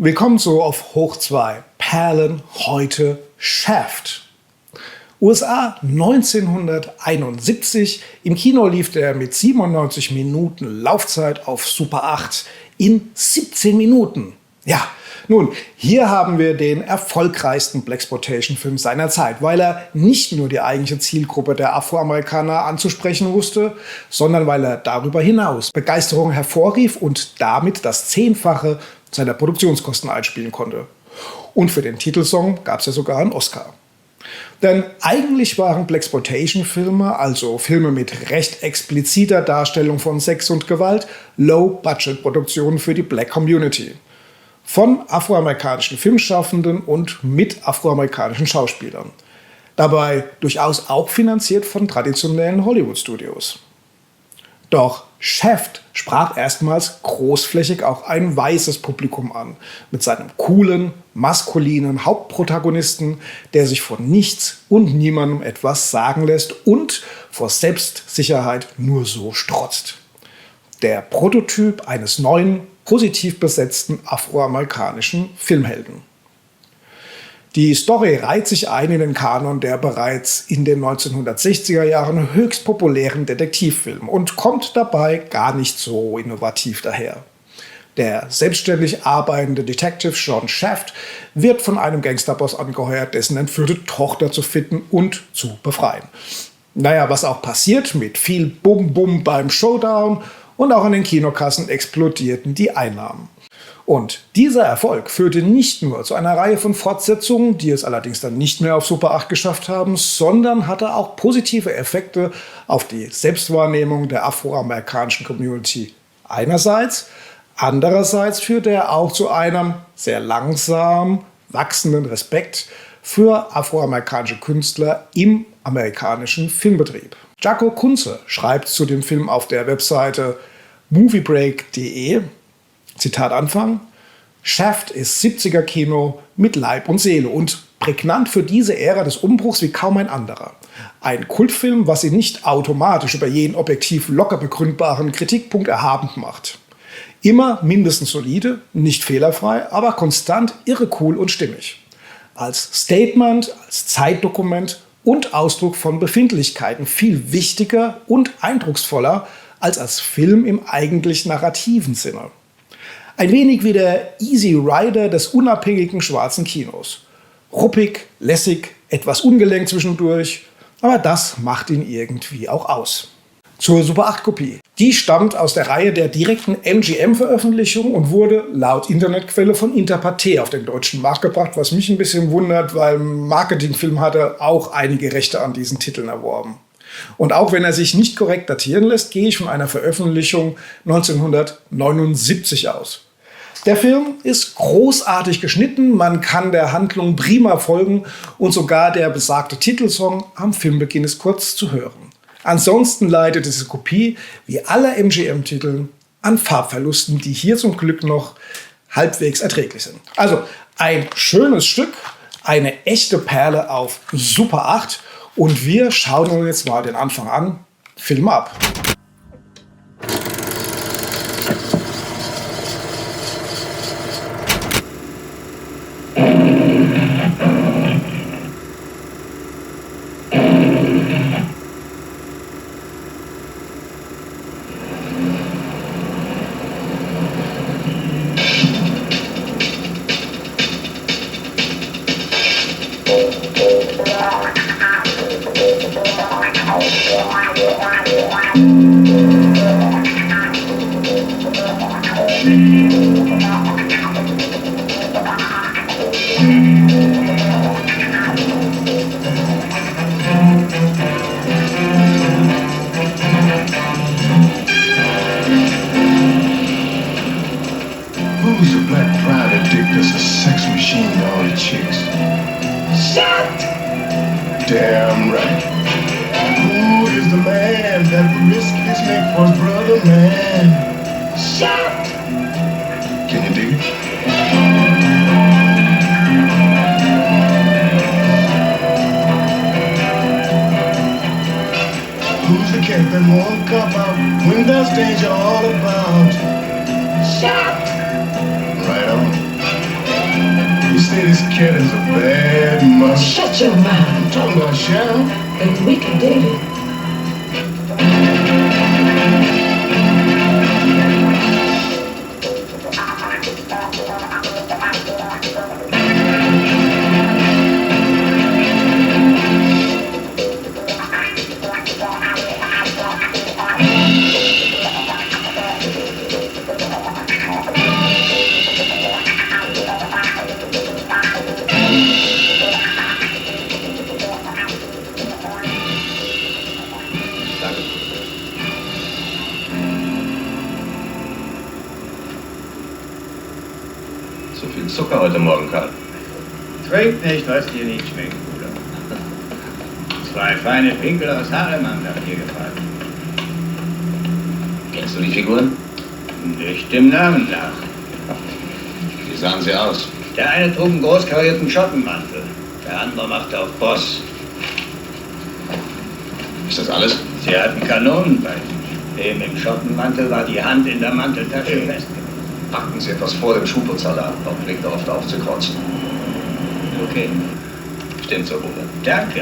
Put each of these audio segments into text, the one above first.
Willkommen zu Auf Hoch 2. Perlen heute Shaft. USA 1971. Im Kino lief der mit 97 Minuten Laufzeit auf Super 8 in 17 Minuten. Ja, nun, hier haben wir den erfolgreichsten Blaxploitation-Film seiner Zeit, weil er nicht nur die eigentliche Zielgruppe der Afroamerikaner anzusprechen wusste, sondern weil er darüber hinaus Begeisterung hervorrief und damit das 10-fache seiner Produktionskosten einspielen konnte. Und für den Titelsong gab es ja sogar einen Oscar. Denn eigentlich waren Blaxploitation-Filme, also Filme mit recht expliziter Darstellung von Sex und Gewalt, Low-Budget-Produktionen für die Black Community. Von afroamerikanischen Filmschaffenden und mit afroamerikanischen Schauspielern. Dabei durchaus auch finanziert von traditionellen Hollywood-Studios. Doch Shaft sprach erstmals großflächig auch ein weißes Publikum an, mit seinem coolen, maskulinen Hauptprotagonisten, der sich von nichts und niemandem etwas sagen lässt und vor Selbstsicherheit nur so strotzt. Der Prototyp eines neuen, positiv besetzten afroamerikanischen Filmhelden. Die Story reiht sich ein in den Kanon der bereits in den 1960er Jahren höchst populären Detektivfilme und kommt dabei gar nicht so innovativ daher. Der selbstständig arbeitende Detective John Shaft wird von einem Gangsterboss angeheuert, dessen entführte Tochter zu finden und zu befreien. Naja, was auch passiert, mit viel Bum-Bum beim Showdown und auch an den Kinokassen explodierten die Einnahmen. Und dieser Erfolg führte nicht nur zu einer Reihe von Fortsetzungen, die es allerdings dann nicht mehr auf Super 8 geschafft haben, sondern hatte auch positive Effekte auf die Selbstwahrnehmung der afroamerikanischen Community einerseits. Andererseits führte er auch zu einem sehr langsam wachsenden Respekt für afroamerikanische Künstler im amerikanischen Filmbetrieb. Jaco Kunze schreibt zu dem Film auf der Webseite moviebreak.de, Zitat Anfang: Shaft ist 70er-Kino mit Leib und Seele und prägnant für diese Ära des Umbruchs wie kaum ein anderer. Ein Kultfilm, was ihn nicht automatisch über jeden objektiv locker begründbaren Kritikpunkt erhaben macht. Immer mindestens solide, nicht fehlerfrei, aber konstant irre cool und stimmig. Als Statement, als Zeitdokument und Ausdruck von Befindlichkeiten viel wichtiger und eindrucksvoller als Film im eigentlich narrativen Sinne. Ein wenig wie der Easy Rider des unabhängigen schwarzen Kinos. Ruppig, lässig, etwas ungelenk zwischendurch, aber das macht ihn irgendwie auch aus. Zur Super 8-Kopie. Die stammt aus der Reihe der direkten MGM-Veröffentlichung und wurde laut Internetquelle von Interpathé auf den deutschen Markt gebracht, was mich ein bisschen wundert, weil Marketingfilm hatte auch einige Rechte an diesen Titeln erworben. Und auch wenn er sich nicht korrekt datieren lässt, gehe ich von einer Veröffentlichung 1979 aus. Der Film ist großartig geschnitten, man kann der Handlung prima folgen und sogar der besagte Titelsong am Filmbeginn ist kurz zu hören. Ansonsten leidet diese Kopie, wie alle MGM-Titel, an Farbverlusten, die hier zum Glück noch halbwegs erträglich sind. Also ein schönes Stück, eine echte Perle auf Super 8 und wir schauen uns jetzt mal den Anfang an. Film ab! Who's a black private dick that's a sex machine to all the chicks? Shut! Damn right. Who is the man that would risk his neck for his brother, man? Shut! Can you dig it? Who's the cat that won't cop out when there's danger all about? Shut! Right on. say this kid is a bad mother. Shut your mouth. I'm talking about Sharon. And we can date it. So viel Zucker heute Morgen, Karl. Trink nicht, was dir nicht schmeckt, Bruder. 2 feine Pinkel aus Harlem haben nach dir gefallen. Kennst du die Figuren? Nicht dem Namen nach. Wie sahen sie aus? Der eine trug einen großkarierten Schottenmantel, der andere machte auf Boss. Ist das alles? Sie hatten Kanonen bei sich. Dem im Schottenmantel war die Hand in der Manteltasche festgemacht. Packen Sie etwas vor dem Schuhputzsalat. Auf dem Weg darauf aufzukreuzen. Okay, Stimmt so, Bruder. danke.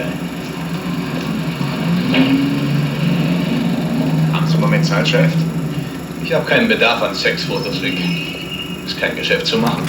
Haben Sie einen Moment Zeit, Chef? Ich habe keinen Bedarf an Sexfotos, Vic. Ist kein Geschäft zu machen.